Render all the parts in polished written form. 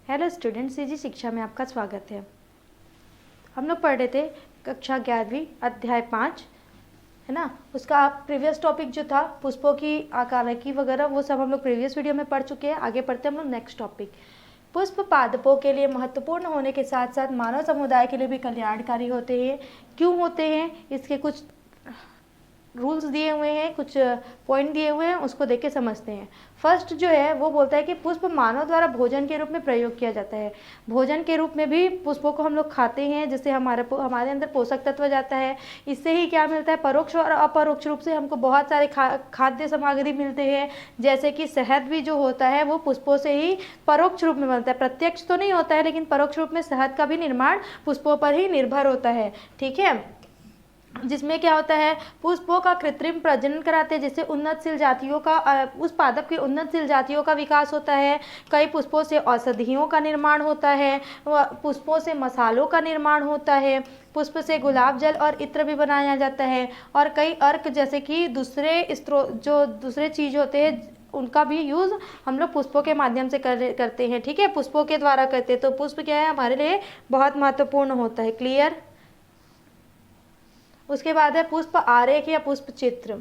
Hello student, CG शिक्षा में आपका स्वागत है। हम लोग पढ़ रहे थे कक्षा 11वीं अध्याय 5, है ना। उसका प्रीवियस टॉपिक जो था पुष्पों की आकारिकी वगैरह, वो सब हम लोग प्रीवियस वीडियो में पढ़ चुके हैं। आगे पढ़ते हैं हम लोग नेक्स्ट टॉपिक। पुष्प पादपों के लिए महत्वपूर्ण होने के साथ साथ मानव समुदाय के लिए भी कल्याणकारी होते हैं। क्यों होते हैं, इसके कुछ रूल्स दिए हुए हैं, कुछ पॉइंट दिए हुए हैं, उसको देख के समझते हैं। फर्स्ट जो है वो बोलता है कि पुष्प मानव द्वारा भोजन के रूप में प्रयोग किया जाता है। भोजन के रूप में भी पुष्पों को हम लोग खाते हैं, जिससे हमारे अंदर पोषक तत्व जाता है। इससे ही क्या मिलता है, परोक्ष और अपरोक्ष रूप से हमको बहुत सारे खाद्य सामग्री मिलते हैं। जैसे कि शहद भी जो होता है वो पुष्पों से ही परोक्ष रूप में बनता है, प्रत्यक्ष तो नहीं होता है, लेकिन परोक्ष रूप में शहद का भी निर्माण पुष्पों पर ही निर्भर होता है। ठीक है, जिसमें क्या होता है, पुष्पों का कृत्रिम प्रजनन कराते हैं, जिससे उन्नतशील जातियों का उस पादप की उन्नतशील जातियों का विकास होता है। कई पुष्पों से औषधियों का निर्माण होता है, पुष्पों से मसालों का निर्माण होता है, पुष्प से गुलाब जल और इत्र भी बनाया जाता है। और कई अर्क जैसे कि दूसरे चीज़ होते हैं, उनका भी यूज़ हम लोग पुष्पों के माध्यम से करते हैं। ठीक है, पुष्पों के द्वारा करते हैं। तो पुष्प क्या है, हमारे लिए बहुत महत्वपूर्ण होता है। क्लियर। उसके बाद है पुष्प आरेख या पुष्प चित्र।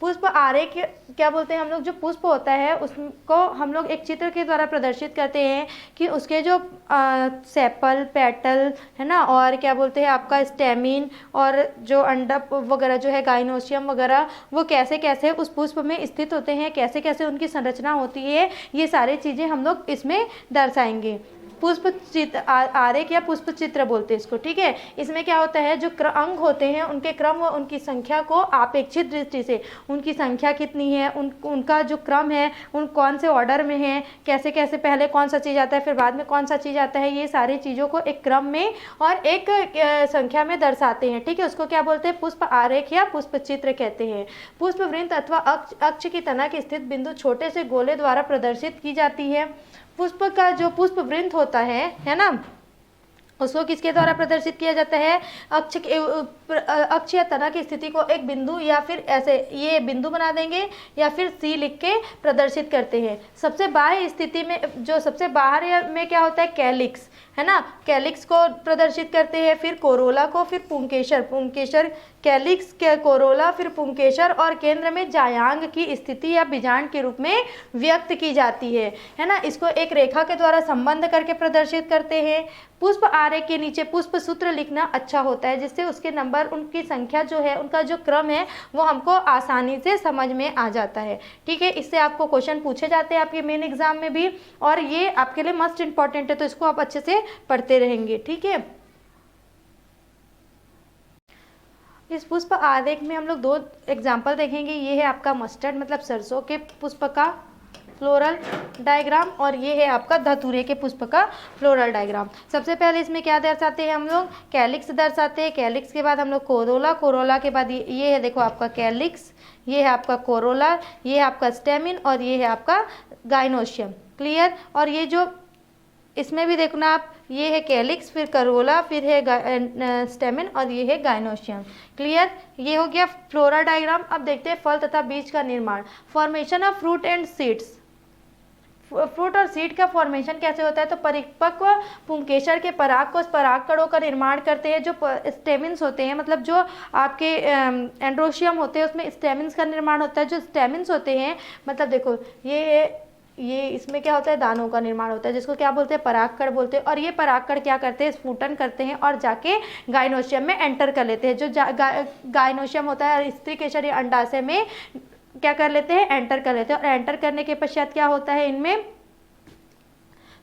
पुष्प आरेख क्या बोलते हैं हम लोग, जो पुष्प होता है उसको हम लोग एक चित्र के द्वारा प्रदर्शित करते हैं कि उसके जो सेपल, पेटल, है ना, और क्या बोलते हैं आपका स्टेमिन, और जो अंडप वगैरह जो है, गाइनोसियम वगैरह, वो कैसे कैसे उस पुष्प में स्थित होते हैं, कैसे कैसे उनकी संरचना होती है, ये सारी चीज़ें हम लोग इसमें दर्शाएंगे। पुष्प चित्र आरेख या पुष्प चित्र बोलते हैं इसको। ठीक है, इसमें क्या होता है, जो अंग होते हैं उनके क्रम व उनकी संख्या को अपेक्षित दृष्टि से, उनकी संख्या कितनी है, उनका जो क्रम है, उन कौन से ऑर्डर में है, कैसे कैसे पहले कौन सा चीज़ आता है, फिर बाद में कौन सा चीज़ आता है, ये सारी चीज़ों को एक क्रम में और एक संख्या में दर्शाते हैं। ठीक है, उसको क्या बोलते हैं, पुष्प आरेख या पुष्प चित्र कहते हैं। पुष्प वृंत अथवा अक्ष की तना के स्थित बिंदु छोटे से गोले द्वारा प्रदर्शित की जाती है। पुष्प का जो पुष्प वृंत होता है ना, उसको किसके द्वारा प्रदर्शित किया जाता है, अक्ष या तना की स्थिति को एक बिंदु या फिर ऐसे ये बिंदु बना देंगे या फिर सी लिख के प्रदर्शित करते हैं। सबसे बाह्य स्थिति में, जो सबसे बाहर में क्या होता है, कैलिक्स, है ना, कैलिक्स को प्रदर्शित करते हैं, फिर कोरोला को, फिर पुंकेसर, कैलिक्स के कोरोला, फिर पुंकेसर, और केंद्र में जायांग की स्थिति या बीजांड के रूप में व्यक्त की जाती है ना। इसको एक रेखा के द्वारा संबंध करके प्रदर्शित करते हैं। पुष्प आरेख के नीचे पुष्प सूत्र लिखना अच्छा होता है, जिससे उसके नंबर, उनकी संख्या जो है, उनका जो क्रम है, वो हमको आसानी से समझ में आ जाता है। ठीक है, इससे आपको क्वेश्चन पूछे जाते हैं आपके मेन एग्जाम में भी, और ये आपके लिए मस्ट इंपॉर्टेंट है, तो इसको आप अच्छे से पढ़ते रहेंगे। ठीक है, इस पुष्प आरेख में हम लोग दो एग्जाम्पल देखेंगे। ये है आपका मस्टर्ड मतलब सरसों के पुष्प का फ्लोरल डायग्राम, और ये है आपका धतूरे के पुष्प का फ्लोरल डायग्राम। सबसे पहले इसमें क्या दर्शाते हैं हम लोग, कैलिक्स दर्शाते हैं। कैलिक्स के बाद हम लोग कोरोला के बाद ये है, देखो आपका कैलिक्स, ये है आपका कोरोला, ये है आपका स्टेमिन, और ये है आपका गाइनोशियम। क्लियर। और ये जो इसमें भी देखना आप, ये है कैलिक्स, फिर करोला, फिर है स्टेमिन, और ये है गाइनोशियम। क्लियर। ये हो गया फ्लोरल डायग्राम। अब देखते हैं फल तथा बीज का निर्माण, formation of fruit and seeds. Fruit और सीड का फॉर्मेशन कैसे होता है, तो परिपक्व पुंकेसर के परागकोश परागकणों का निर्माण करते हैं। जो स्टेमिन्स होते हैं, मतलब जो आपके एंड्रोशियम होते हैं, उसमें स्टेमिन्स का निर्माण होता है। जो स्टेमिन्स होते हैं, मतलब देखो ये इसमें क्या होता है, दानों का निर्माण होता है, जिसको क्या बोलते हैं, परागकण बोलते हैं। और ये परागकण क्या करते हैं, स्फुटन करते हैं और जाके गाइनोशियम में एंटर कर लेते हैं। जो गाइनोशियम होता है, स्त्री केसर या अंडाशय में क्या कर लेते हैं, एंटर कर लेते हैं। और एंटर करने के पश्चात क्या होता है, इनमें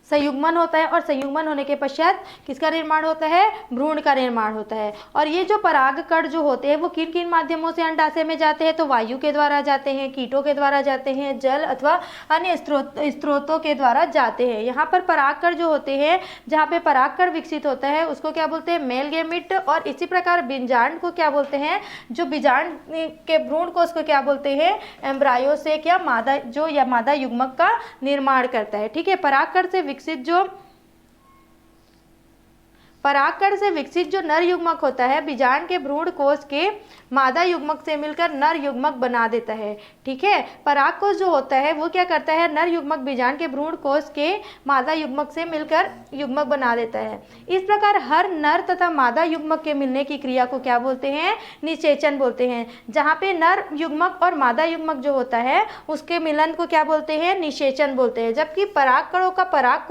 संयुग्मन होता है, और संयुग्मन होने के पश्चात किसका निर्माण होता है, भ्रूण का निर्माण होता है। और ये जो परागकण जो होते हैं, वो किन किन माध्यमों से अंडाशय में जाते हैं, तो वायु के द्वारा जाते हैं, कीटों के द्वारा जाते हैं, जल अथवा अन्य स्रोतों के द्वारा जाते हैं। यहाँ पर परागकण जो होते हैं, जहाँ पे परागकण विकसित होता है, उसको क्या बोलते हैं, मेल गैमिट। और इसी प्रकार बीजांड को क्या बोलते हैं, जो बीजांड के भ्रूण को, उसको क्या बोलते हैं, एम्ब्रायोसेक या मादा युग्मक का निर्माण करता है। ठीक है, परागकण से विकसित जो परागकण से विकसित जो नर युग्मक होता है बीजांड के भ्रूण कोश के मादा युग्मक से मिलकर नर युग्मक बना देता है। ठीक है, परागकोश जो होता है वो क्या करता है, नर युग्मक बीजांड के भ्रूण कोश के मादा युग्मक से मिलकर युग्मक बना देता है। इस प्रकार हर नर तथा मादा युग्मक के मिलने की क्रिया को क्या बोलते हैं, निषेचन बोलते हैं। जहाँ पे नर युग्मक और मादा युग्मक जो होता है उसके मिलन को क्या बोलते हैं, निषेचन बोलते हैं। जबकि परागकणों का पराग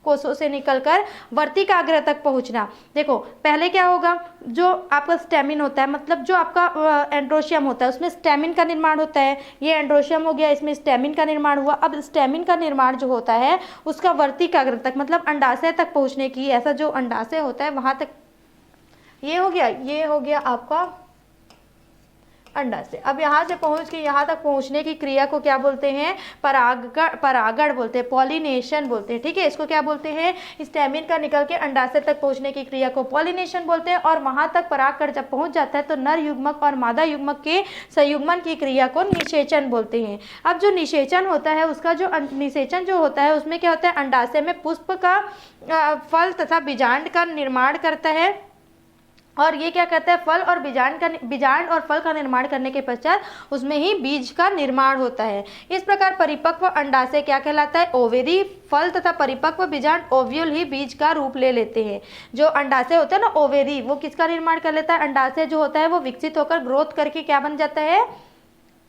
कोषों से निकलकर वर्तिकाग्र तक पहुंचना, देखो पहले क्या होगा, जो आपका स्टेमिन होता है, मतलब जो आपका एंड्रोशियम होता है उसमें स्टेमिन का निर्माण होता है। ये एंड्रोशियम हो गया, इसमें स्टेमिन का निर्माण हुआ। अब स्टेमिन का निर्माण जो होता है उसका वर्तिकाग्र तक मतलब अंडाशय तक पहुंचने की, ऐसा जो अंडाशय होता है वहां तक, ये हो गया आपका अंडा से। अब यहाँ से पहुँच के यहाँ तक पहुँचने की क्रिया को क्या बोलते हैं, परागण बोलते हैं, पॉलिनेशन बोलते हैं। ठीक है, इसको क्या बोलते हैं, स्टेमिन का निकल के अंडाशय तक पहुँचने की क्रिया को पॉलिनेशन बोलते हैं। और वहाँ तक परागकण जब पहुँच जाता है तो नर युग्मक और मादा युग्मक के संयुग्मन की क्रिया को निषेचन बोलते हैं। अब जो निषेचन होता है उसका जो निषेचन जो होता है उसमें क्या होता है, अंडाशय में पुष्प का फल तथा बीजांड का निर्माण करता है। और ये क्या कहता है, फल और बीजांड और फल का निर्माण करने के पश्चात उसमें ही बीज का निर्माण होता है। इस प्रकार परिपक्व अंडाशय क्या कहलाता है, ओवेरी। फल तथा परिपक्व बीजांड ओव्यूल ही बीज का रूप ले लेते हैं। जो अंडाशय होता है ना ओवेरी, वो किसका निर्माण कर लेता है, अंडाशय जो होता है वो विकसित होकर ग्रोथ करके क्या बन जाता है,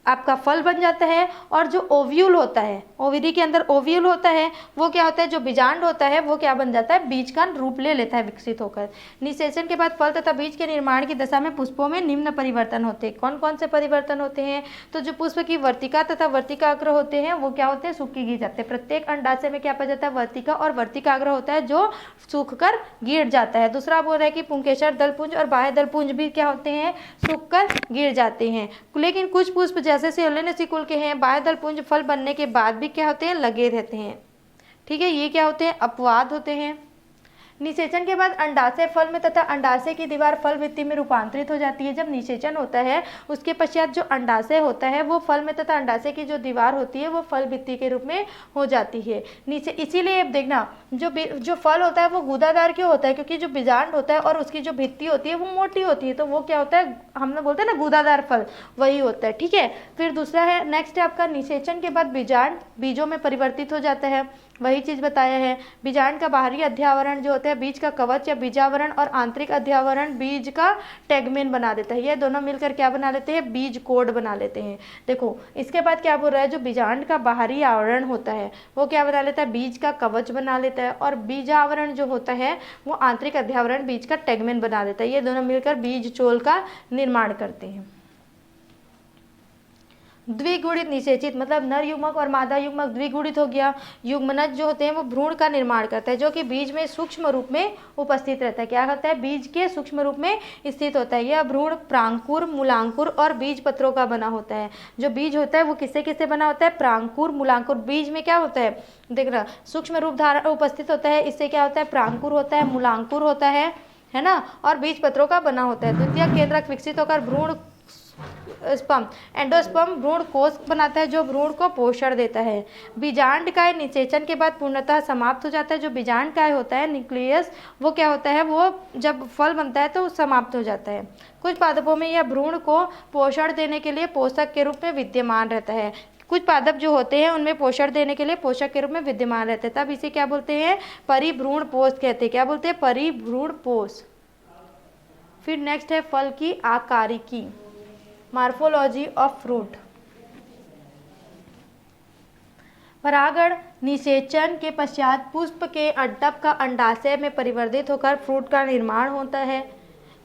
आपका फल बन जाता है। और जो ओव्यूल होता है, ओविरी के अंदर ओव्यूल होता है, वो क्या होता है, जो बीजांड होता है वो क्या बन जाता है, बीज का रूप ले लेता है विकसित होकर। निषेचन के बाद फल तथा बीज के निर्माण की दशा में पुष्पों में निम्न परिवर्तन होते हैं। कौन कौन से परिवर्तन होते हैं, तो जो पुष्प की वर्तिका तथा वर्तिकाग्र होते हैं वो क्या होते हैं, सूखी गिर जाते हैं। प्रत्येक अंडाशय में क्या पाया जाता है, वर्तिका और वर्तिकाग्र होता है जो सूख कर गिर जाता है। दूसरा बोल रहा है कि पुंकेसर दलपुंज और बाह्य दलपुंज भी क्या होते हैं, सूख कर गिर जाते हैं। लेकिन कुछ पुष्प जैसे सियोलेनेसी कुल के हैं, बाह्य दलपुंज फल बनने के बाद भी क्या होते हैं, लगे रहते हैं। ठीक है, ये क्या होते हैं, अपवाद होते हैं। निषेचन के बाद अंडाशय फल में तथा अंडाशय की दीवार फल भित्ति में रूपांतरित हो जाती है। जब निषेचन होता है उसके पश्चात जो अंडाशय होता है वो फल में तथा अंडाशय की जो दीवार होती है वो फल भित्ति के रूप में हो जाती है। नीचे इसीलिए अब देखना, जो फल होता है वो गूदादार क्यों होता है, क्योंकि जो बीजांड होता है और उसकी जो भित्ति होती है वो मोटी होती है, तो वो क्या होता है, हम लोग बोलते हैं ना गूदादार फल, वही होता है। ठीक है, फिर दूसरा है, नेक्स्ट है आपका निषेचन के बाद बीजांड बीजों में परिवर्तित हो जाता है। वही चीज बताया है। बीजांड का बाहरी अध्यावरण जो होता है बीज का कवच या बीजावरण, और आंतरिक अध्यावरण बीज का टैगमेन बना देता है। ये दोनों मिलकर क्या बना लेते हैं, बीज कोड बना लेते हैं। देखो इसके बाद क्या बोल रहा है, जो बीजांड का बाहरी आवरण होता है वो क्या बना लेता है, बीज का कवच बना लेता है, और बीजावरण जो होता है वो आंतरिक अध्यावरण बीज का टैगमेन बना देता है। ये दोनों मिलकर बीज चोल का निर्माण करते हैं। द्विगुणित निषेचित मतलब नर युग्मक और मादा युग्मक द्विगुणित हो गया। युग्मनज जो होते हैं वो भ्रूण का निर्माण करता है जो कि बीज में सूक्ष्म रूप में उपस्थित रहता है। क्या होता है, बीज के सूक्ष्म रूप में स्थित होता है। यह भ्रूण प्रांकुर, मूलांकुर और बीज पत्रों का बना होता है। जो बीज होता है वो किससे किससे बना होता है, प्रांकुर, मूलांकुर। बीज में क्या होता है, देख रहा सूक्ष्म रूप धारण उपस्थित होता है, इससे क्या होता है, प्रांकुर होता है, मूलांकुर होता है ना, और बीज पत्रों का बना होता है। द्वितीय केंद्रक विकसित होकर भ्रूण स्पर्म एंडोस्पर्म भ्रूण कोश बनाता है जो भ्रूण को पोषण देता है। बीजांड काय निषेचन के बाद पूर्णतः समाप्त हो जाता है। जो बीजांड काय होता है न्यूक्लियस, वो क्या होता है, वो जब फल बनता है तो समाप्त हो जाता है। कुछ पादपों में यह भ्रूण को पोषण देने के लिए पोषक के रूप में विद्यमान रहता है। कुछ पादप जो होते हैं उनमें पोषण देने के लिए पोषक के रूप में विद्यमान रहते हैं, तब इसे क्या बोलते हैं, परिभ्रूण पोष कहते हैं। क्या बोलते हैं, परिभ्रूण पोष। फिर नेक्स्ट है फल की आकारिकी, मार्फोलॉजी ऑफ फ्रूट। परागण निषेचन के पश्चात पुष्प के अंडक का अंडाशय में परिवर्तित होकर फ्रूट का निर्माण होता है।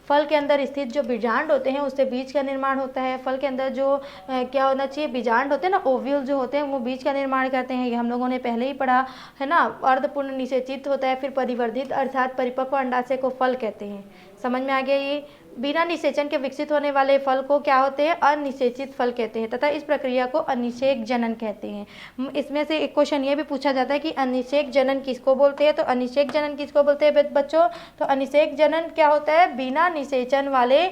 फल के अंदर स्थित जो बीजांड होते हैं उससे बीज का निर्माण होता है। फल के अंदर जो क्या होना चाहिए, बीजांड होते हैं ना, ओव्यूल जो होते हैं वो बीज का निर्माण करते हैं। ये हम लोगों ने पहले ही पढ़ा है ना। अर्धपूर्ण निषेचित होता है, फिर परिवर्धित अर्थात परिपक्व अंडाशय को फल कहते हैं। समझ में आ गया। ये बिना निषेचन के विकसित होने वाले फल को क्या होते हैं, अनिषेचित फल कहते हैं, तथा इस प्रक्रिया को अनिषेक जनन कहते हैं। इसमें से एक क्वेश्चन ये भी पूछा जाता है कि अनिषेक जनन किसको बोलते हैं, तो अनिषेक जनन किसको बोलते हैं बच्चों, तो अनिषेक जनन क्या होता है, बिना निषेचन वाले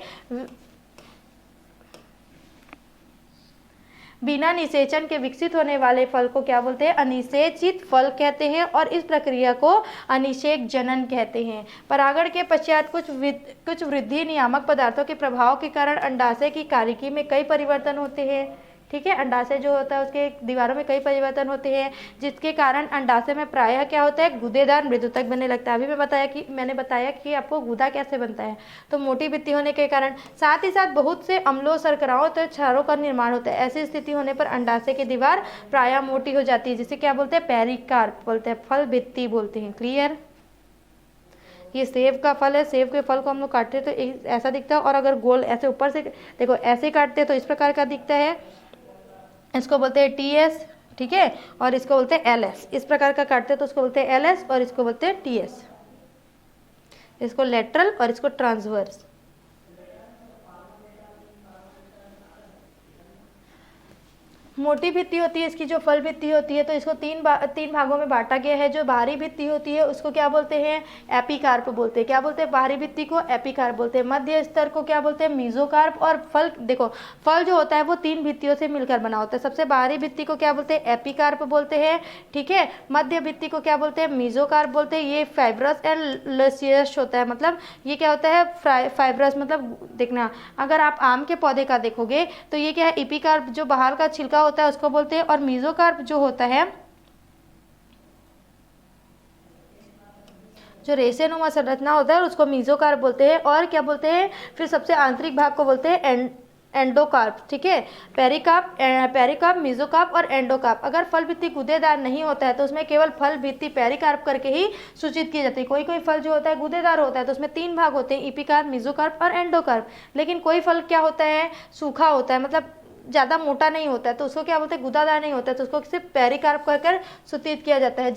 बिना निषेचन के विकसित होने वाले फल को क्या बोलते हैं? अनिषेचित फल कहते हैं और इस प्रक्रिया को अनिषेक जनन कहते हैं। परागण के पश्चात कुछ वृद्धि नियामक पदार्थों के प्रभाव के कारण अंडाशय की कारिकी में कई परिवर्तन होते हैं। ठीक है, अंडाशय जो होता है उसके दीवारों में कई परिवर्तन होते हैं, जिसके कारण अंडाशय में प्रायः क्या होता है? गुदेदार मृदुतक बनने लगता है। अभी मैंने बताया कि आपको गुदा कैसे बनता है। तो मोटी भित्ति होने के कारण साथ ही साथ बहुत से अम्लों, शर्कराओं तो क्षारों का निर्माण होता है। ऐसी स्थिति होने पर अंडाशय की दीवार प्रायः मोटी हो जाती है, जिसे क्या बोलते हैं? पेरिकार्प बोलते हैं, फल भित्ति बोलते हैं। क्लियर? ये सेब का फल है। सेब के फल को हम लोग काटते हैं तो ऐसा दिखता है, और अगर गोल ऐसे ऊपर से देखो ऐसे काटते हैं तो इस प्रकार का दिखता है। इसको बोलते हैं TS, ठीक है, और इसको बोलते हैं LS। इस प्रकार का काटते हैं तो उसको बोलते हैं LS और इसको बोलते हैं TS। इसको लेटरल और इसको ट्रांसवर्स। मोटी भित्ति होती है इसकी, जो फल भित्ति होती है, तो इसको तीन भागों में बांटा गया है। जो बाहरी भित्ति होती है उसको क्या बोलते हैं? एपिकार्प बोलते हैं। क्या बोलते हैं? बाहरी भित्ति को एपिकार्प बोलते हैं। मध्य स्तर को क्या बोलते हैं? मीजोकार्प। और फल, देखो फल जो होता है वो 3 भित्तियों से मिलकर बना होता है। सबसे बाहरी भित्ति को क्या बोलते हैं? एपिकार्प बोलते हैं, ठीक है। मध्य भित्ति को क्या बोलते हैं? मीजोकार्प बोलते हैं। ये फाइब्रस एंड लसियस होता है, मतलब ये क्या होता है? फाइब्रस, मतलब देखना, अगर आप आम के पौधे का देखोगे तो ये क्या है? एपिकार्प जो बाहर का छिलका होता है उसको बोलते हैं, और मीजोकार्प जो होता है, जो रेशेनुमा संरचना होता है उसको मीजोकार्प बोलते हैं। और क्या बोलते हैं? फिर सबसे आंतरिक भाग को बोलते हैं एंडोकार्प, ठीक है। पेरिकार्प, मीजोकार्प और एंडोकार्प। अगर फल भित्ति गुदेदार नहीं होता है तो उसमें केवल फल भित्ति पेरिकार्प करके ही सूचित की जाती है। कोई कोई फल जो होता है गुदेदार होता है तो उसमें 3 भाग होते हैं, एपिकार्प, मीजोकार्प और एंडोकार्प। लेकिन कोई फल क्या होता है? सूखा होता है, मतलब ज़्यादा मोटा नहीं होता है, तो उसको क्या बोलते हैं? गुदादार नहीं होता है, तो उसको सिर्फ पेरिकार्प कहकर सूचित किया जाता है।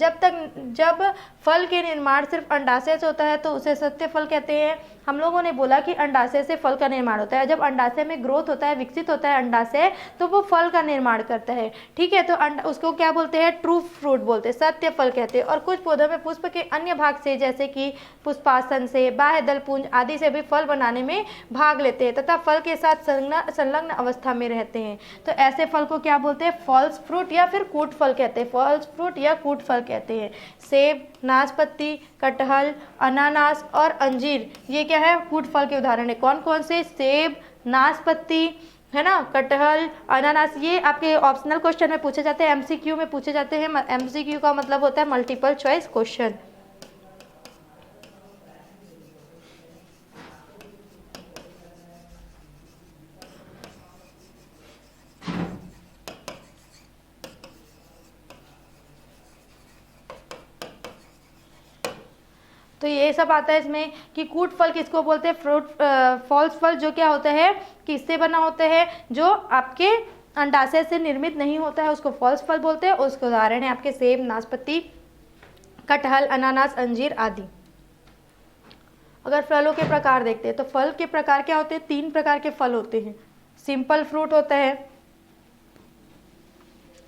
जब फल के निर्माण सिर्फ अंडाशय से होता है तो उसे सत्य फल कहते हैं। हम लोगों ने बोला कि अंडाशय से फल का निर्माण होता है। जब अंडाशय में ग्रोथ होता है, विकसित होता है अंडाशय, तो वो फल का निर्माण करता है, ठीक है। तो उसको क्या बोलते हैं? ट्रू फ्रूट बोलते हैं, सत्य फल कहते हैं। और कुछ पौधों में पुष्प के अन्य भाग से, जैसे कि पुष्पासन से, बाह्य दलपुंज आदि से भी फल बनाने में भाग लेते हैं तथा फल के साथ संलग्न अवस्था में रहते हैं। तो ऐसे फल को क्या बोलते हैं? फॉल्स फ्रूट या फिर कूट फल कहते हैं। फॉल्स फ्रूट या कूट फल कहते हैं। सेब, नाशपाती, कटहल, अनानास और अंजीर, ये क्या है? कूट फल के उदाहरण है। कौन कौन से? सेब, नाशपाती, है ना, कटहल, अनानास। ये आपके ऑप्शनल क्वेश्चन में पूछे जाते हैं, MCQ में पूछे जाते हैं। MCQ का मतलब होता है मल्टीपल चॉइस क्वेश्चन। तो ये सब आता है इसमें कि कूट फल किसको बोलते हैं? फॉल्स फल जो क्या होता है? किससे बना होता है? जो आपके अंडाशय से निर्मित नहीं होता है उसको फॉल्स फल बोलते हैं। उसके उदाहरण है आपके सेब, नाशपाती, कटहल, अनानास, अंजीर आदि। अगर फलों के प्रकार देखते हैं तो फल के प्रकार क्या होते हैं? 3 प्रकार के फल होते हैं। सिंपल फ्रूट होता है,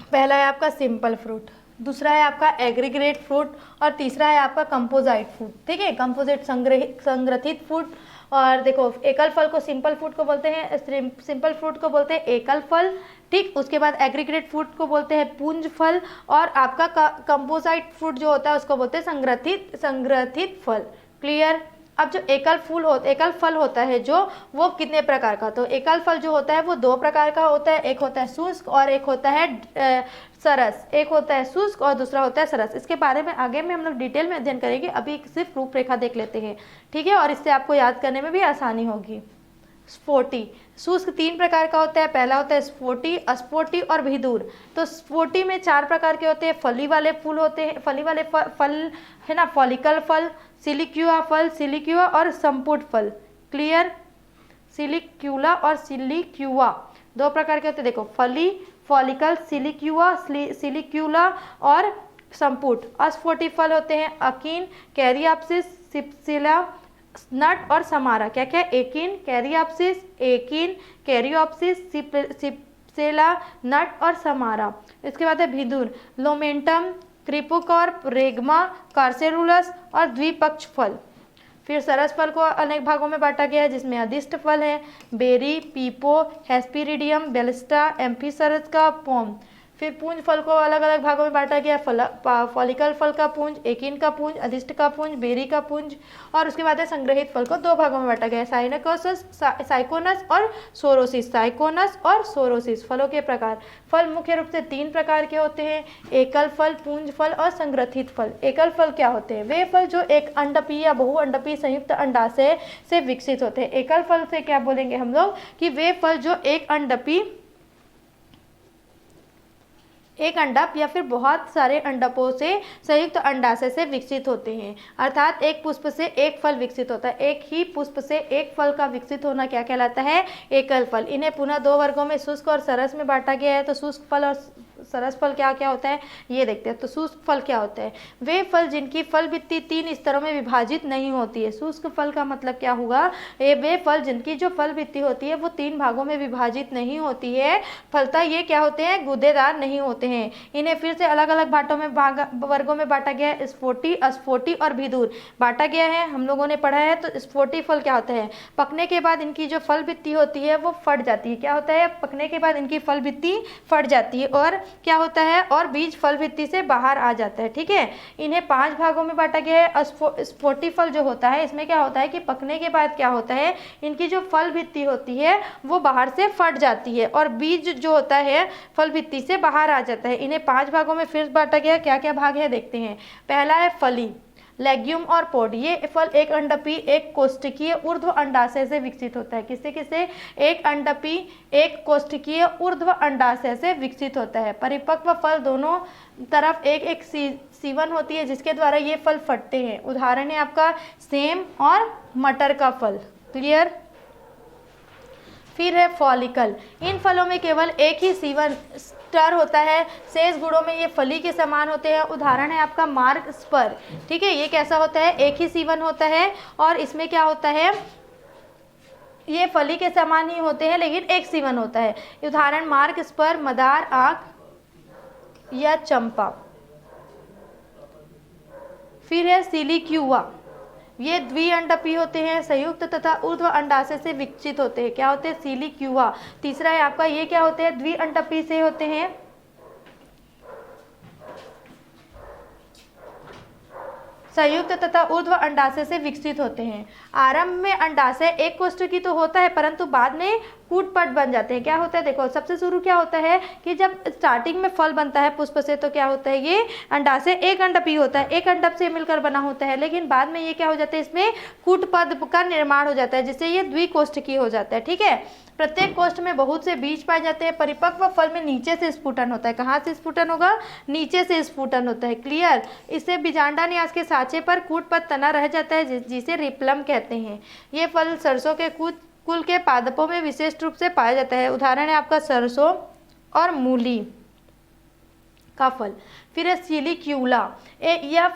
पहला है आपका सिंपल फ्रूट, दूसरा है आपका एग्रीगेट फ्रूट, और तीसरा है आपका कंपोजिट फ्रूट, ठीक है, कंपोजिट संग्रथित फ्रूट। और देखो एकल फल को सिंपल फ्रूट को बोलते हैं, सिंपल फ्रूट को बोलते हैं एकल फल, ठीक। उसके बाद एग्रीगेट फ्रूट को बोलते हैं पुंज फल, और आपका कंपोजिट फ्रूट जो होता है उसको बोलते हैं संग्रथित फल। क्लियर? अब जो एकल फल होता है जो, वो कितने प्रकार का? तो एकल फल जो होता है वो 2 प्रकार का होता है। एक होता है शुष्क और एक होता है सरस। एक होता है शुष्क और दूसरा होता है सरस। इसके बारे में आगे में हम लोग डिटेल में अध्ययन करेंगे, अभी सिर्फ रूपरेखा देख लेते हैं, ठीक है, और इससे आपको याद करने में भी आसानी होगी। स्फोटी, शुष्क 3 प्रकार का होता है। पहला होता है स्फोटी, अस्फोटी और भिदूर। तो स्फोटी में 4 प्रकार के होते हैं। फली वाले फूल होते हैं, फली वाले फल है ना, फॉलिकल फल, सिलिक्यूआ फल, सिलिक्यूआ और संपुट फल। क्लियर? सिलिक्यूला और सिलिक्यूआ 2 प्रकार के होते हैं। देखो फली, फॉलिकल, सिलिक्यूला और संपुट। अस्फोटी फल होते हैं अकीन, कैरियाप्सिस, सिप्सिला, नट और समारा। क्या क्या? एकिन, कैरियोप्सिस, सिप्सेला, नट और समारा। इसके बाद है भिदूर, लोमेंटम, क्रिपोकॉर्प, रेगमा, कार्सेरुलस और द्विपक्ष फल। फिर सरस फल को अनेक भागों में बांटा गया है, जिसमें अधिष्ट फल है बेरी, पीपो, हेस्पिरिडियम, बेलिस्टा, एम्फीसरस का पोम। फिर पुंज फल को अलग अलग भागों में बांटा गया, फॉलिकल फल का पुंज, एकिन का पुंज, अधिष्ट का पुंज, बेरी का पुंज, और उसके बाद है संग्रहित फल को दो भागों में बांटा गया है, साइकोनस और सोरोसिस। साइकोनस और सोरोसिस फलों के प्रकार। फल मुख्य रूप से 3 प्रकार के होते हैं, एकल फल, पुंज फल और संग्रहित फल। एकल फल क्या होते हैं? वे फल जो एक अंडपी या बहुअंडपी संयुक्त अंडाशय से विकसित होते हैं। एकल फल से क्या बोलेंगे हम लोग कि वे फल जो एक अंडपी, एक अंडप या फिर बहुत सारे अंडपों से संयुक्त अंडाशय से विकसित होते हैं। अर्थात एक पुष्प से एक फल विकसित होता है। एक ही पुष्प से एक फल का विकसित होना क्या कहलाता है? एकल फल। इन्हें पुनः 2 वर्गों में शुष्क और सरस में बांटा गया है। तो शुष्क फल और सरस फल क्या क्या होता है ये देखते हैं। तो शुष्क फल क्या होता है? वे फल जिनकी फल भित्ति 3 स्तरों में विभाजित नहीं होती है। शुष्क फल का मतलब क्या हुआ? वे फल जिनकी जो फल भित्ति होती है वो 3 भागों में विभाजित नहीं होती है, फलतः ये क्या होते हैं? गूदेदार नहीं होते हैं। इन्हें फिर से अलग अलग भाटों में वर्गों में बांटा गया है, स्फोटी, अस्फोटी और भिदूर बांटा गया है। हम लोगों ने पढ़ा है। तो स्फोटी फल क्या होता है? पकने के बाद इनकी जो फल भित्ति होती है वो फट जाती है। क्या होता है? पकने के बाद इनकी फल भित्ति फट जाती है और क्या होता है? और बीज फल भित्ति से बाहर आ जाता है। ठीक है। इन्हें 5 भागों में बांटा गया है। स्फोटी फल जो होता है इसमें क्या होता है कि पकने के बाद क्या होता है? इनकी जो फल भित्ति होती है वो बाहर से फट जाती है और बीज जो होता है फल भित्ति से बाहर आ जाता है। इन्हें 5 भागों में फिर बांटा गया। क्या क्या भाग है देखते हैं। पहला है फली, लेग्यूम और पोड। ये फल एक अंडपी, एक कोष्ठकीय ऊर्ध्व अंडाशय से विकसित होता है। किससे किससे? एक अंडपी, एक कोष्ठकीय ऊर्ध्व अंडाशय से विकसित होता है। परिपक्व फल दोनों तरफ एक एक सीवन होती है जिसके द्वारा ये फल फटते हैं। उदाहरण है आपका सेम और मटर का फल। क्लियर। फिर है फॉलिकल। इन फलों में केवल एक ही सीवन स्टर होता है। शेष गुणों में ये फली के समान होते हैं। उदाहरण है आपका मार्ग स्पर। ठीक है। ये कैसा होता है? एक ही सीवन होता है और इसमें क्या होता है? ये फली के समान ही होते हैं लेकिन एक सीवन होता है। उदाहरण मार्ग स्पर, मदार, आंख या चंपा। फिर है सिलिक्यूआ। ये द्विअंडपी होते हैं, संयुक्त तथा ऊर्ध्व अंडाशय से विकसित होते हैं। क्या होते हैं? सिलिक्यूआ। तीसरा है आपका ये क्या होते हैं? द्विअंडपी से होते हैं, संयुक्त तथा ऊर्ध्व अंडाशय से विकसित होते हैं। आरंभ में अंडाशय एक कोष्ठकी तो होता है परंतु बाद में कूटपट बन जाते हैं। क्या होता है? देखो सबसे शुरू क्या होता है कि जब स्टार्टिंग में फल बनता है पुष्प से तो क्या होता है? ये अंडाशय एक अंडपी होता है, एक अंडप से मिलकर बना होता है। लेकिन बाद में ये क्या हो जाता है? इसमें कूटपद का निर्माण हो जाता है जिससे ये द्विकोष्ठकी हो जाता है। ठीक है। प्रत्येक कोष्ठ में बहुत से बीज पाए जाते हैं। परिपक्व फल में नीचे से स्फुटन होता है। कहाँ से स्फुटन होगा? नीचे से स्फुटन होता है। क्लियर। इससे बीजांडा न्यास के साँचे पर कूटपद तना रह जाता है जिसे रिप्लम कहते हैं। ये फल सरसों के कुल के पादपों में विशेष रूप से पाया जाता है। उदाहरण है आपका सरसों और मूली का फल। फिर है सिलिक्यूला। यह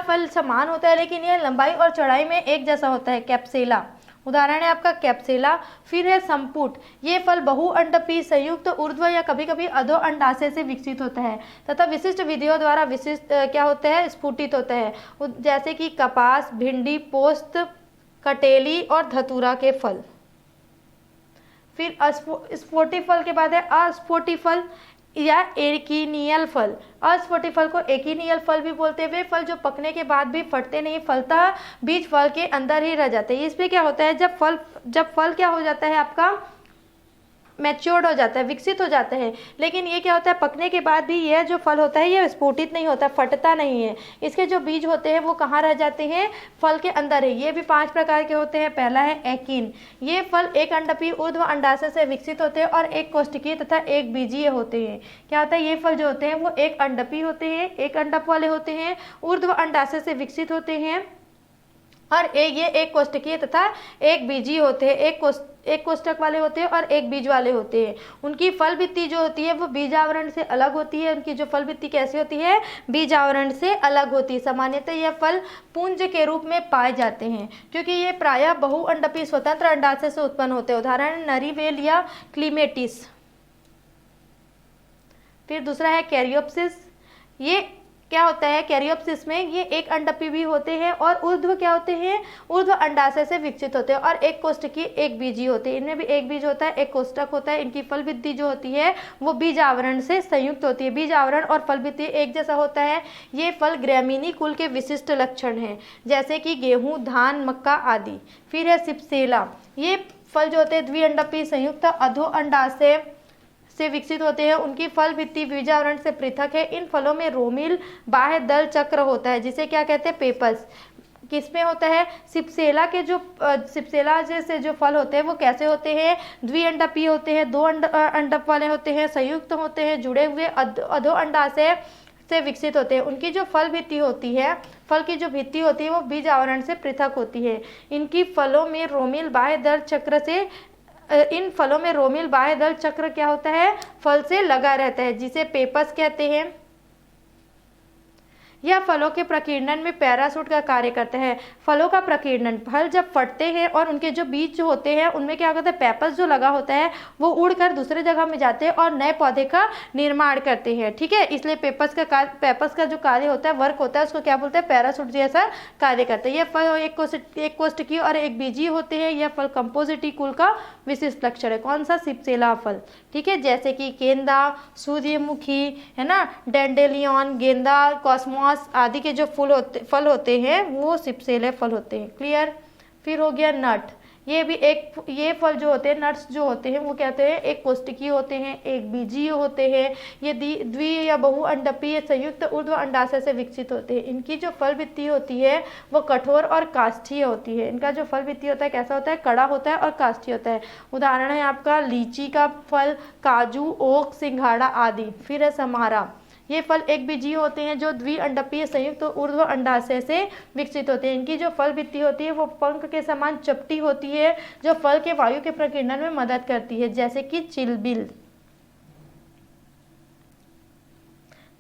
फल समान होता है लेकिन यह लंबाई और चौड़ाई में एक जैसा होता है। कैप्सेला। उदाहरण है आपका कैप्सेला। फिर है संपुट। ये फल बहुअंडपी, संयुक्त ऊर्ध्व या कभी कभी अधो अंडाशय से विकसित होता है तथा विशिष्ट विधियों द्वारा विशिष्ट क्या होता है? स्फुटित होता है। जैसे कि कपास, भिंडी, पोस्त, कटेली और धतूरा के फल। फिर स्फोटी फल के बाद है अस्फोटी फल या एकिनियल फल। अस्फोटी फल को एकिनियल फल भी बोलते हैं। वे फल जो पकने के बाद भी फटते नहीं, फलतः बीज फल के अंदर ही रह जाते हैं। इसमें क्या होता है? जब फल क्या हो जाता है आपका? मैच्योर्ड हो जाता है, विकसित हो जाता है। लेकिन ये क्या होता है? पकने के बाद भी यह जो फल होता है ये स्फुटित नहीं होता, फटता नहीं है। इसके जो बीज होते हैं वो कहाँ रह जाते हैं? फल के अंदर है। ये भी 5 प्रकार के होते हैं। पहला है एकिन। ये फल एक अंडपी ऊर्ध्व अंडाशय से विकसित होते हैं और एक कोष्ठकीय तथा एक बीजीय होते हैं। क्या होता है? ये फल जो होते हैं वो एक अंडपी होते हैं, एक अंडप वाले होते हैं, ऊर्ध्व अंडाशय से विकसित होते हैं और ये एक कोष्ठकीय तथा एक बीजी होते हैं। एक कोष्ठक वाले होते हैं और एक बीज वाले होते हैं। उनकी फल भित्ति जो होती है वो बीजावरण से अलग होती है। उनकी जो फल भित्ति कैसी होती है? बीजावरण से अलग होती है। सामान्यतः यह फल पुंज के रूप में पाए जाते हैं क्योंकि ये प्रायः बहुअंडपी स्वतंत्र अंडाशय से उत्पन्न होते हैं। उदाहरण नरीवेल या क्लीमेटिस। फिर दूसरा है कैरियोप्सिस। ये क्या होता है कैरियोप्सिस में, ये एक अंडपी भी होते हैं और ऊर्ध्व क्या होते हैं, ऊर्ध्व अंडाशय से विकसित होते हैं और एक कोष्ठकीय एक बीजी होते हैं। इनमें भी एक बीज होता है, एक कोष्ठक होता है। इनकी फल भित्ति जो होती है वो बीज आवरण से संयुक्त होती है। बीज आवरण और फल भित्ति एक जैसा होता है। ये फल ग्रामीणी कुल के विशिष्ट लक्षण हैं, जैसे कि गेहूं, धान, मक्का आदि। फिर है सिप्सेला, ये फल जो होते हैं द्विअंडपी संयुक्त अधो अंडाशय से विकसित होते हैं। उनकी फल भित्ति बीजावरण से पृथक है। इन फलों में रोमिल बाह्य दल चक्र होता है, जिसे क्या कहते हैं, पेपस। किसमें होता है, सिप्सेला के जो सिप्सेला जैसे जो फल होते हैं वो कैसे होते हैं, द्विअंडपी होते हैं, दो अंडप वाले होते हैं, संयुक्त होते हैं, जुड़े हुए अधो अंडाशय से विकसित होते हैं। उनकी जो फल भित्ति होती है, फल की जो भित्ति होती है वो बीज आवरण से पृथक होती है। इनकी फलों में रोमिल बाह्य दल चक्र से इन फलों में रोमिल बाह्य दल चक्र क्या होता है, फल से लगा रहता है, जिसे पेपस कहते हैं। यह फलों के प्रकीर्णन में पैराशूट का कार्य करता है। फलों का प्रकीर्णन, फल जब फटते हैं और उनके जो बीज जो होते हैं उनमें क्या होता है, पेपस जो लगा होता है वो उड़कर दूसरे जगह में जाते हैं और नए पौधे का निर्माण करते हैं। ठीक है, इसलिए पेपस का जो कार्य होता है, वर्क होता है, उसको क्या बोलते हैं, पैराशूट जैसा कार्य करता है। यह फल एक कोष्ठकीय और एक बीजी होते हैं। यह फल कंपोजिटी कुल का विशिष्ट लक्षण है। कौन सा, सिप्सेला फल। ठीक है, जैसे कि गेंदा, सूर्यमुखी, है ना, डेंडेलियन, गेंदा, कॉस्मोस आदि के जो फल होते हैं वो सिप्सेले फल होते हैं। क्लियर। फिर हो गया नट, ये फल जो होते हैं, नट्स जो होते हैं वो कहते हैं एक कोष्ठकीय होते हैं, एक बीजीय होते हैं। ये द्वि या बहुअंडपीय संयुक्त ऊर्ध्व अंडाशय से विकसित होते हैं। इनकी जो फल भित्ति होती है वो कठोर और काष्ठीय होती है। इनका जो फल भित्ति होता है कैसा होता है, कड़ा होता है और काष्ठीय होता है। उदाहरण है आपका लीची का फल, काजू, ओक, सिंघाड़ा आदि। फिर है समारा, ये फल एक बीजीय होते हैं जो द्विअंडपीय संयुक्त ऊर्ध्व अंडाशय से विकसित होते हैं। इनकी जो फल भित्ति होती है वो पंख के समान चपटी होती है, जो फल के वायु के प्रकीर्णन में मदद करती है, जैसे कि चिलबिल।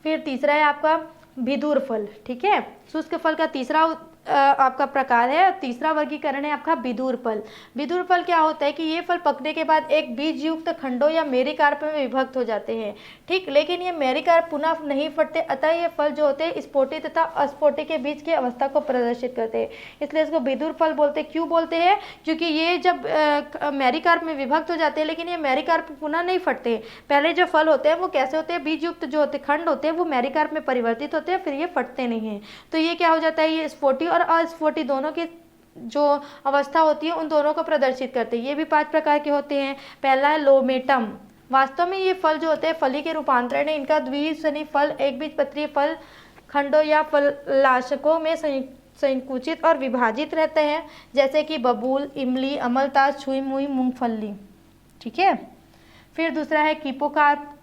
फिर तीसरा है आपका भिदुर फल। ठीक है, शुष्क फल का तीसरा आपका प्रकार है, तीसरा वर्गीकरण है आपका विदुर फल। विदुर फल क्या होता है कि ये फल पकने के बाद एक बीज युक्त खंडों या मेरिकार्प में विभक्त हो जाते हैं। ठीक, लेकिन ये मेरिकार्प पुनः नहीं फटते, अतः ये फल जो होते हैं स्फोटी तथा अस्फोटी के बीच की अवस्था को प्रदर्शित करते हैं, इसलिए इसको विदुर फल बोलते हैं। क्यों बोलते हैं, क्योंकि ये जब मेरिकार्प में विभक्त हो जाते हैं लेकिन ये मेरिकार्प पुनः नहीं फटते। पहले जो फल होते हैं वो कैसे होते हैं, बीज युक्त जो होते खंड होते हैं वो मेरिकार्प में परिवर्तित होते हैं, फिर ये फटते नहीं हैं। तो ये क्या हो जाता है, ये स्फोटी और अस्फोटी दोनों की जो अवस्था होती है उन दोनों को प्रदर्शित करते हैं। ये भी 5 प्रकार के होते हैं। पहला है लोमेटम। वास्तव में ये फल जो होते हैं फली के रूपांतरण है। इनका द्विसनी फल एक बीजपत्रीय फल खंडों या फलाशकों में संकुचित और विभाजित रहते हैं, जैसे कि बबूल, इमली, अमलतास, छुई मुई, मूंगफली। ठीक है, फिर दूसरा है कीपोकार्प।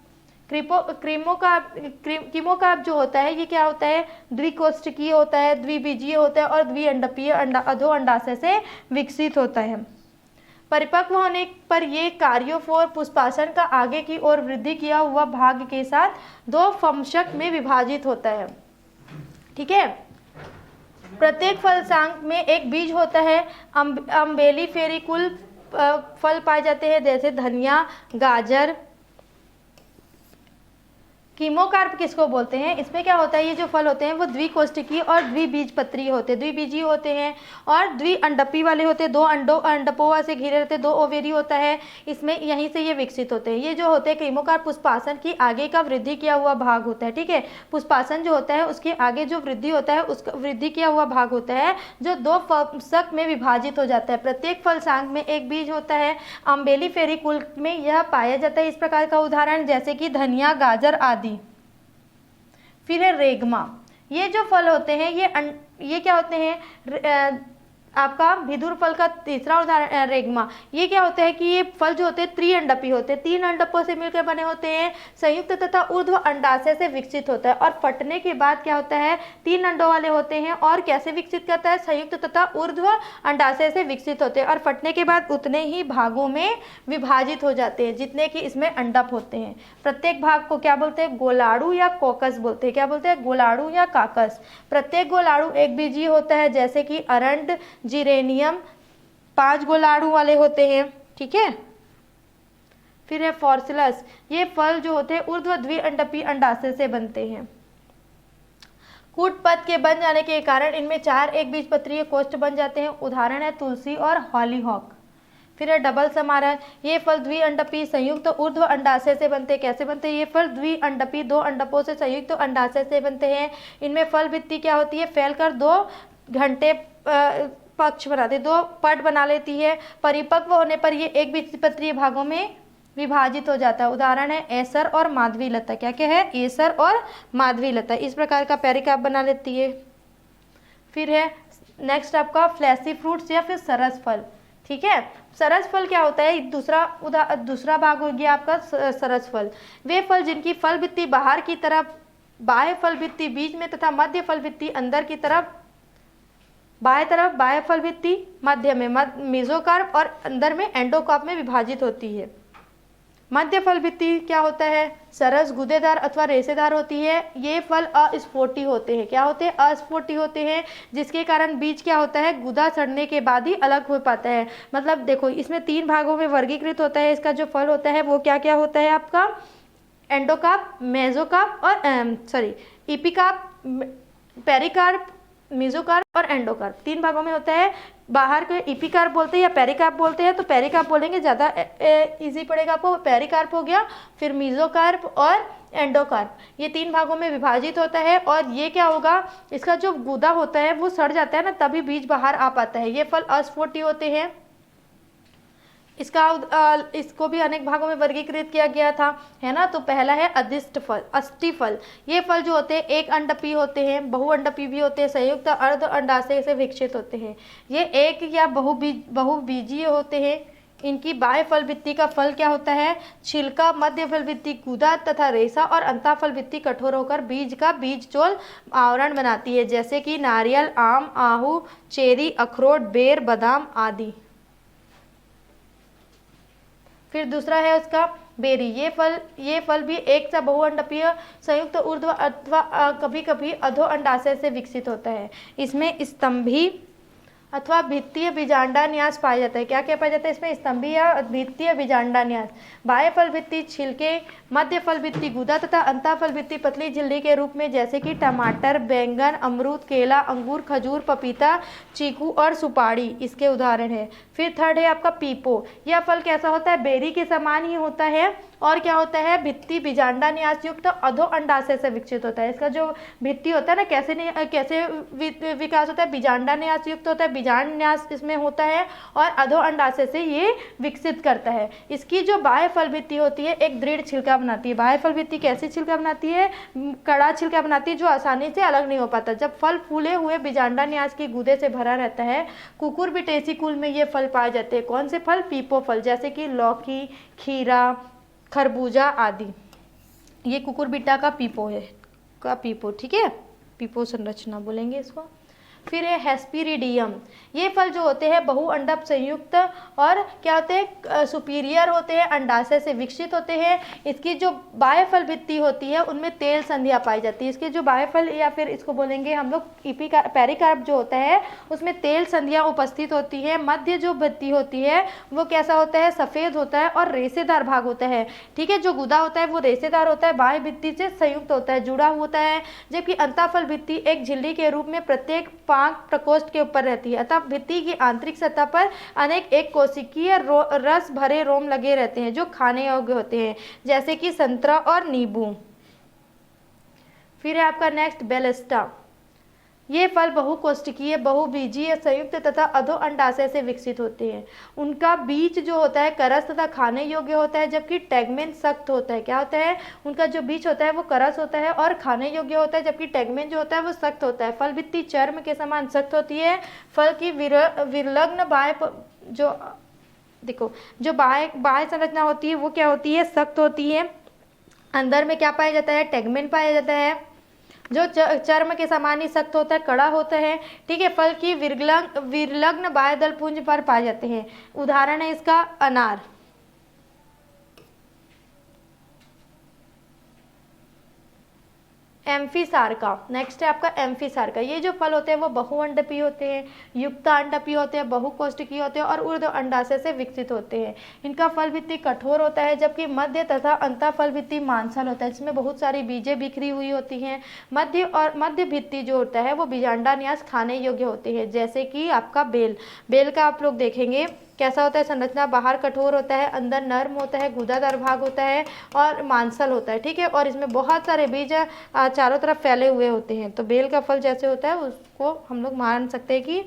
कीमोकार्प जो होता है ये क्या होता है, द्विकोष्ठकीय होता है, द्विबीजीय होता है और द्विअंडपीय अधो अंडाशय से विकसित होता है। परिपक्व होने पर ये कार्योफोर पुष्पासन का आगे की ओर वृद्धि किया हुआ भाग के साथ 2 फंशक में विभाजित होता है। ठीक है, प्रत्येक फलसांग में एक बीज होता है। अम्बेलिफेरी कुल फल पाए जाते हैं, जैसे धनिया, गाजर। कीमोकार्प किसको बोलते हैं, इसमें क्या होता है, ये जो फल होते हैं वो द्विकोष्ठकीय और द्विबीजपत्रीय होते हैं, द्विबीजीय होते हैं और द्विअंडपी वाले होते हैं। 2 अंडपों से घिरे रहते हैं, 2 ओवेरी होता है, इसमें यहीं से ये विकसित होते हैं। ये जो होते हैं कीमोकार्प पुष्पासन की आगे का वृद्धि किया हुआ भाग होता है। ठीक है, पुष्पासन जो होता है उसके आगे जो वृद्धि होता है उसका वृद्धि किया हुआ भाग होता है जो 2 फंशक में विभाजित हो जाता है। प्रत्येक फलसांग में एक बीज होता है। अम्बेलिफेरी कुल में यह पाया जाता है। इस प्रकार का उदाहरण जैसे कि धनिया, गाजर आदि। फिर है रेगमा। ये जो फल होते हैं ये क्या होते हैं, आपका विदुर फल का तीसरा उदाहरण रेगमा। ये क्या होता है कि ये फल जो होते हैं त्रिअंडपी होते हैं, 3 अंडपों से मिलकर बने होते हैं, संयुक्त तथा ऊर्ध्व अंडाशय से विकसित होता है और फटने के बाद क्या होता है, 3 अंडों वाले होते हैं और कैसे विकसित करता है, संयुक्त तथा ऊर्ध्व अंडाशय से विकसित होते हैं और फटने के बाद उतने ही भागों में विभाजित हो जाते हैं जितने कि इसमें अंडप होते हैं। प्रत्येक भाग को क्या बोलते हैं, गोलाड़ू या कॉकस बोलते हैं। क्या बोलते हैं, गोलाड़ू या काकस। प्रत्येक गोलाड़ू एक बीजीय होता है, जैसे कि अरंड, जिरेनियम 5 गोलाड़ू वाले होते हैं। ठीक है, फिर है फॉर्सिलस। ये फल जो होते हैं ऊर्ध्व द्विअंडपी अंडाशय से बनते हैं। कूट पद के बन जाने के कारण इनमें 4 एक बीजपत्रीय कोष्ठ बन जाते हैं। उदाहरण है तुलसी और हॉलीहॉक। फिर है डबल समारण। ये फल द्विअंडपी संयुक्त ऊर्ध्व अंडाशय से बनते हैं। कैसे बनते हैं ये फल? द्विअंडपी, 2 अंडकों से संयुक्त अंडाशय से बनते हैं। इनमें फल भित्ति क्या होती है? फैलकर 2 घंटे पक्ष बनाते, 2 पट बना लेती है। परिपक्व होने पर ये एक बीजपत्रीय भागों में विभाजित हो जाता है। उदाहरण है एसर और माधवी लता। क्या क्या है? एसर और माधवी लता। इस प्रकार का पेरिकार्प बना लेती है। फिर है नेक्स्ट आपका फ्लैशी फ्रूट्स या फिर सरस फल। ठीक है, सरस फल क्या होता है? दूसरा भाग हो गया आपका सरस फल। वे फल जिनकी फल भित्ति बाहर की तरफ, बाह्य फल भित्ति बीच में तथा मध्य फल भित्ति अंदर की तरफ, बाएं तरफ बाह्य फल भित्ति, मध्य में मेसोकार्प और अंदर में एंडोकार्प में विभाजित होती है। मध्य फल भित्ति क्या होता है? सरस, गूदेदार अथवा रेशेदार होती है। ये फल अस्फोटी होते हैं। क्या होते हैं? अस्फोटी होते हैं, जिसके कारण बीज क्या होता है? गुदा सड़ने के बाद ही अलग हो पाता है। मतलब देखो इसमें 3 भागों में वर्गीकृत होता है। इसका जो फल होता है वो क्या क्या होता है आपका? एंडोकार्प, मेसोकार्प और एपिकार्प, पेरिकार्प, मेसोकार्प और एंडोकार्प। 3 भागों में होता है। बाहर को एपिकार्प बोलते हैं या पेरिकार्प बोलते हैं, तो पेरिकार्प बोलेंगे ज़्यादा इजी पड़ेगा आपको। पेरिकार्प हो गया, फिर मेसोकार्प और एंडोकार्प। ये 3 भागों में विभाजित होता है। और ये क्या होगा? इसका जो गूदा होता है वो सड़ जाता है ना, तभी बीज बाहर आ पाता है। ये फल अस्फोटी होते हैं। इसको भी अनेक भागों में वर्गीकृत किया गया था, है ना। तो पहला है अदिष्ट फल, अष्टि फल। ये फल जो होते हैं एक अंडपी होते हैं, बहुअंडपी भी होते हैं, संयुक्त अर्ध अंडाशय से विकसित होते हैं। ये एक या बहुबीजीय होते हैं। इनकी बाह्य फल भित्ति का फल क्या होता है? छिलका, मध्य फल भित्ति गूदा तथा रेशा और अंतः फल भित्ति कठोर होकर बीज का बीजचोल आवरण बनाती है, जैसे कि नारियल, आम, आहू, चेरी, अखरोट, बेर, बादाम आदि। फिर दूसरा है उसका बेरी। ये फल भी एक सा बहुअंडपीय संयुक्त ऊर्ध्व अथवा कभी कभी अधो अंडाशय से विकसित होता है। इसमें स्तंभी अथवा भित्तीय बीजांडान्यास पाया जाता है। क्या क्या पाया जाता है इसमें? स्तंभी या भित्तीय बीजांडान्यास। बाह्य फल भित्ति छिलके, मध्य फल भित्ति गूदा तथा अंतः फल भित्ति पतली झिल्ली के रूप में, जैसे कि टमाटर, बैंगन, अमरूद, केला, अंगूर, खजूर, पपीता, चीकू और सुपारी इसके उदाहरण है। फिर थर्ड है आपका पीपो। यह फल कैसा होता है? बेरी के समान ही होता है और क्या होता है? भित्ति बीजांडान्यास युक्त अधो अंडाशय से विकसित होता है। इसका जो भित्ति होता है ना, कैसे विकास होता है? बीजांडान्यास युक्त होता है, बीजांडान्यास इसमें होता है और अधो अंडाशय से ये विकसित करता है। इसकी जो बाह्य फल भित्ति होती है एक दृढ़ छिलका बनाती है। बाह्य फल भित्ति कैसी छिलका बनाती है? कड़ा छिलका बनाती है, जो आसानी से अलग नहीं हो पाता। जब फल फूले हुए बीजांडान्यास की गूदे से भरा रहता है। कुकुरबिटेसी कुल में ये फल पाए जाते हैं। कौन से फल? पीपो फल, जैसे कि लौकी, खीरा, खरबूजा आदि। ये कुकुरबिट्टा का पीपो, ठीक है, पीपो संरचना बोलेंगे इसको। फिर है हेस्पिरिडियम। ये फल जो होते हैं बहुअंडप संयुक्त और क्या होते हैं? सुपीरियर होते हैं, अंडाशय से विकसित होते हैं। इसकी जो बाह्य फल भित्ति होती है उनमें तेल संधियाँ पाई जाती है। इसके जो बाह्य फल या फिर इसको बोलेंगे हम लोग पेरिकार्प जो होता है उसमें तेल संधियाँ उपस्थित होती है। मध्य जो भित्ति होती है वो कैसा होता है? सफ़ेद होता है और रेशेदार भाग होता है। ठीक है, जो गुदा होता है वो रेशेदार होता है, बाह्य भित्ति से संयुक्त होता है, जुड़ा होता है। जबकि अंतःफल भित्ति एक झिल्ली के रूप में प्रत्येक प्रकोष्ठ के ऊपर रहती है। अतः भित्ति की आंतरिक सतह पर अनेक एक कोशिकीय रस भरे रोम लगे रहते हैं जो खाने योग्य होते हैं, जैसे कि संतरा और नींबू। फिर है आपका नेक्स्ट बेलेस्टा। ये फल बहुकोष्ठकीय, बहुबीजीय, संयुक्त तथा अधो अंडाशय से विकसित होते हैं। उनका बीज जो होता है करस तथा खाने योग्य होता है, जबकि टैगमेन सख्त होता है। क्या होता है? उनका जो बीज होता है वो करस होता है और खाने योग्य होता है, जबकि टैगमेन जो होता है वो सख्त होता है। फल भित्ति चर्म के समान सख्त होती है। फल की विलग्न बाह्य संरचना होती है वो क्या होती है? सख्त होती है। अंदर में क्या पाया जाता है? टैगमेन पाया जाता है, जो चर्म के समान ही सख्त होता है, कड़ा होता है। ठीक है, फल की विलग्न बाह्य दल पुंज पर पाए जाते हैं। उदाहरण है इसका अनार। एम्फीसार्का। नेक्स्ट है आपका एम्फीसार्का। ये जो फल होते हैं वो बहुअंडपीय होते हैं, युक्तांडपीय होते हैं, बहुकोष्ठकीय होते हैं और ऊर्ध्व अंडाशय से विकसित होते हैं। इनका फल भित्ति कठोर होता है, जबकि मध्य तथा अंतः फल भित्ति मांसल होता है, जिसमें बहुत सारी बीजें बिखरी हुई होती हैं। मध्य भित्ति जो होता है वो बीजांडान्यास खाने योग्य होते हैं, जैसे कि आपका बेल। बेल का आप लोग देखेंगे कैसा होता है, संरचना बाहर कठोर होता है, अंदर नर्म होता है, गूदादार भाग होता है और मांसल होता है, ठीक है। और इसमें बहुत सारे बीज चारों तरफ फैले हुए होते हैं। तो बेल का फल जैसे होता है उसको हम लोग मान सकते हैं कि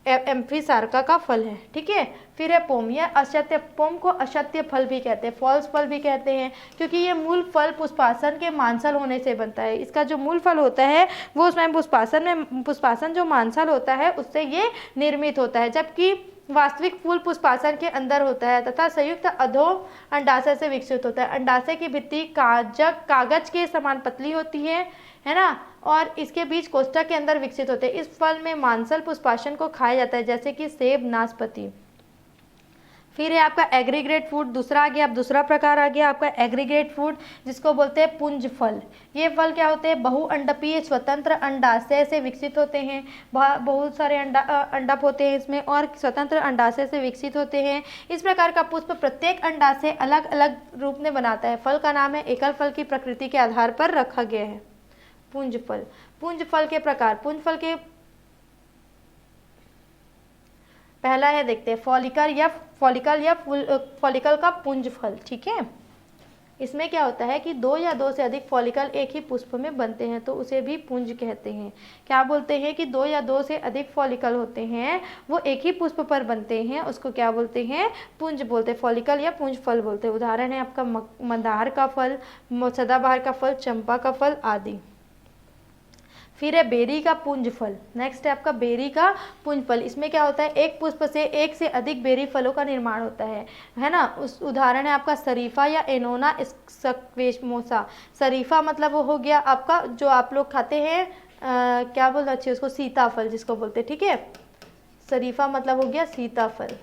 एम्फीसार्का का फल है, ठीक है। फिर है पोम। यह असत्य, पोम को असत्य फल भी कहते हैं, फॉल्स फल भी कहते हैं, क्योंकि ये मूल फल पुष्पासन के मांसल होने से बनता है। इसका जो मूल फल होता है वो उसमें पुष्पासन जो मांसल होता है उससे ये निर्मित होता है, जबकि वास्तविक फूल पुष्पासन के अंदर होता है तथा संयुक्त अधो अंडाशय से विकसित होता है। अंडाशय की भित्ति कागज के समान पतली होती है ना, और इसके बीज कोष्ठक के अंदर विकसित होते हैं। इस फल में मांसल पुष्पासन को खाया जाता है, जैसे कि सेब, नाशपाती। फिर है आपका एग्रीगेट फूड। दूसरा आ गया, अब दूसरा प्रकार आ गया आपका एग्रीगेट फूड, जिसको बोलते हैं पुंज फल। ये फल क्या होते हैं, बहुअंडपीय स्वतंत्र अंडाशय से विकसित होते हैं। बहुत सारे अंडप होते हैं इसमें और स्वतंत्र अंडाशय से विकसित होते हैं। इस प्रकार का पुष्प प्रत्येक अंडाशय अलग अलग रूप में बनाता है। फल का नाम है एकल फल की प्रकृति के आधार पर रखा गया है पुंज फल। पुंज फल के प्रकार, पुंज फल के पहला है देखते हैं फॉलिकल का पुंज फल, ठीक है। इसमें क्या होता है कि 2 या 2 से अधिक फॉलिकल एक ही पुष्प में बनते हैं, तो उसे भी पुंज कहते हैं। क्या बोलते हैं कि 2 या 2 से अधिक फॉलिकल होते हैं, वो एक ही पुष्प पर बनते हैं, उसको क्या बोलते हैं, पुंज बोलते हैं, फॉलिकल या पुंज फल बोलते हैं। उदाहरण है आपका मंदार का फल, सदाबहार का फल, चंपा का फल आदि। फिर है बेरी का पुंज फल। नेक्स्ट है आपका बेरी का पुंज फल। इसमें क्या होता है, एक पुष्प से एक से अधिक बेरी फलों का निर्माण होता है ना। उस उदाहरण है आपका शरीफा या एनोना स्क्वेमोसा। शरीफा मतलब वो हो गया आपका जो आप लोग खाते हैं क्या बोलते अच्छे उसको, सीताफल जिसको बोलते हैं, ठीक है। शरीफा मतलब हो गया सीताफल।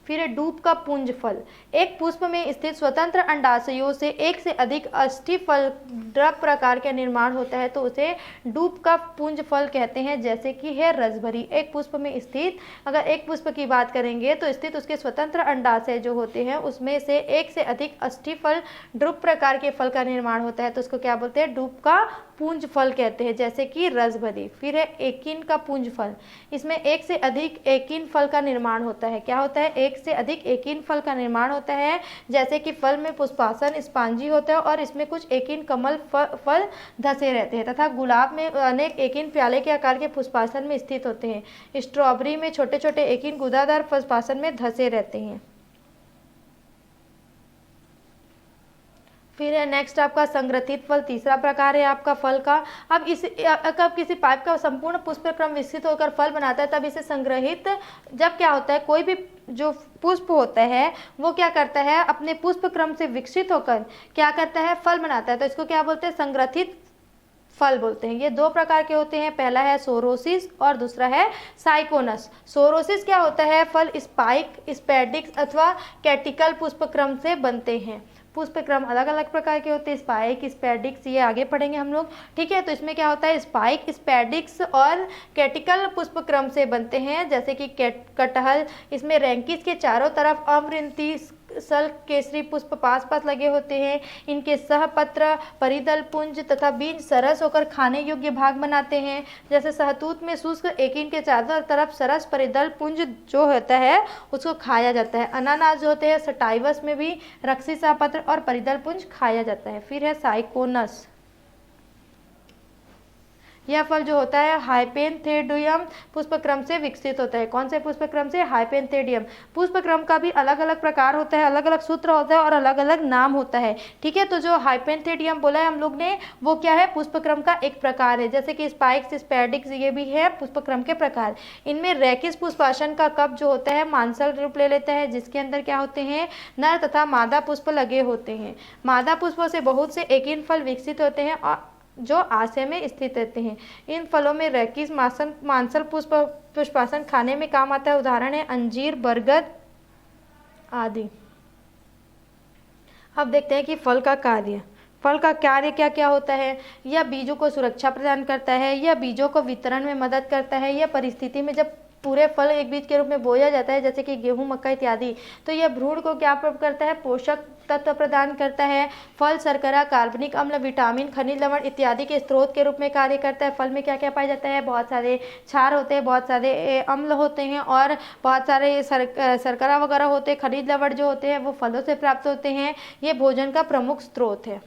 फिर है डूब का पुंज फल। एक पुष्प में स्थित स्वतंत्र अंडाशयों से एक से अधिक अष्टि फल द्रव प्रकार के निर्माण होता है, तो उसे डूब का पुंज फल कहते हैं, जैसे कि है रसभरी। एक पुष्प में स्थित, अगर एक पुष्प की बात करेंगे तो स्थित उसके स्वतंत्र अंडाशय जो होते हैं उसमें से एक से अधिक अष्टि फल ड्रुप प्रकार के फल का निर्माण होता है, तो उसको क्या बोलते हैं, डूब का पुंज फल कहते हैं, जैसे कि रसभरी। फिर है एकिन का पुंज फल। इसमें एक से अधिक एकिन फल का निर्माण होता है। क्या होता है, एक से अधिक एकिन फल का निर्माण होता है, जैसे कि फल में पुष्पासन स्पांजी होता है और इसमें कुछ एकिन कमल फल धसे रहते हैं, तथा गुलाब में अनेक एकिन प्याले के आकार के पुष्पासन में स्थित होते हैं। स्ट्रॉबेरी में छोटे छोटे एकिन गुदादार पुष्पासन में धसे रहते हैं। फिर है नेक्स्ट आपका संग्रथित फल। तीसरा प्रकार है आपका फल का। अब किसी पाइप का संपूर्ण पुष्प क्रम विकसित होकर फल बनाता है, तब इसे संग्रहित, जब क्या होता है, कोई भी जो पुष्प होता है वो क्या करता है, अपने पुष्प क्रम से विकसित होकर क्या करता है, फल बनाता है, तो इसको क्या बोलते हैं, संग्रथित फल बोलते हैं। ये 2 प्रकार के होते हैं, पहला है सोरोसिस और दूसरा है साइकोनस। सोरोसिस क्या होता है, फल स्पाइक, स्पैडिक्स अथवा कैटिकल पुष्प क्रम से बनते हैं। पुष्प क्रम अलग अलग प्रकार के होते हैं, स्पाइक, स्पैडिक्स, ये आगे पढ़ेंगे हम लोग, ठीक है। तो इसमें क्या होता है, स्पाइक, स्पैडिक्स और कैटिकल पुष्प क्रम से बनते हैं, जैसे कि कटहल। इसमें रैंकिस के चारों तरफ अमृति सल केसरी पुष्प पास पास लगे होते हैं। इनके सहपत्र, परिदल पुंज तथा बीज सरस होकर खाने योग्य भाग बनाते हैं। जैसे सहतूत में शुष्क एकिन के चारों तरफ सरस परिदल पुंज जो होता है उसको खाया जाता है। अनानास जो होते हैं सटाइवस में भी रक्सी सहपत्र और परिदल पुंज खाया जाता है। फिर है साइकोनस। यह फल जो होता है हाइपेंथेडियम पुष्प क्रम से विकसित होता है। कौन से पुष्प क्रम से, हाइपेंथेडियम। पुष्प क्रम का भी अलग अलग प्रकार होता है, अलग अलग सूत्र होता है और अलग अलग नाम होता है, ठीक है। तो जो हाइपेंथेडियम बोला है हम लोग ने, वो क्या है, पुष्प क्रम का एक प्रकार है, जैसे कि स्पाइक्स, स्पैडिक्स, ये भी है पुष्प क्रम के प्रकार। इनमें रैकिस पुष्पासन का कप जो होता है मांसल रूप ले लेता है, जिसके अंदर क्या होते हैं, नर तथा मादा पुष्प लगे होते हैं। मादा पुष्पों से बहुत से एकिन फल विकसित होते हैं और जो आशय में स्थित रहते हैं। इन फलों में रैकिस मांसल पुष्पासन खाने में काम आता है। उदाहरण है अंजीर, बरगद आदि। अब देखते हैं कि फल का कार्य। फल का कार्य क्या क्या होता है? यह बीजों को सुरक्षा प्रदान करता है, यह बीजों को वितरण में मदद करता है, यह परिस्थिति में जब पूरे फल एक बीज के रूप में बोया जाता है जैसे कि गेहूं, मक्का इत्यादि, तो यह भ्रूण को क्या करता है? पोषक तत्व प्रदान करता है। फल शर्करा, कार्बनिक अम्ल, विटामिन, खनिज लवण इत्यादि के स्रोत के रूप में कार्य करता है। फल में क्या क्या पाया जाता है? बहुत सारे क्षार होते हैं, बहुत सारे अम्ल होते हैं और बहुत सारे शर्करा वगैरह होते हैं। खनिज लवण जो होते हैं वो फलों से प्राप्त होते हैं। ये भोजन का प्रमुख स्रोत है।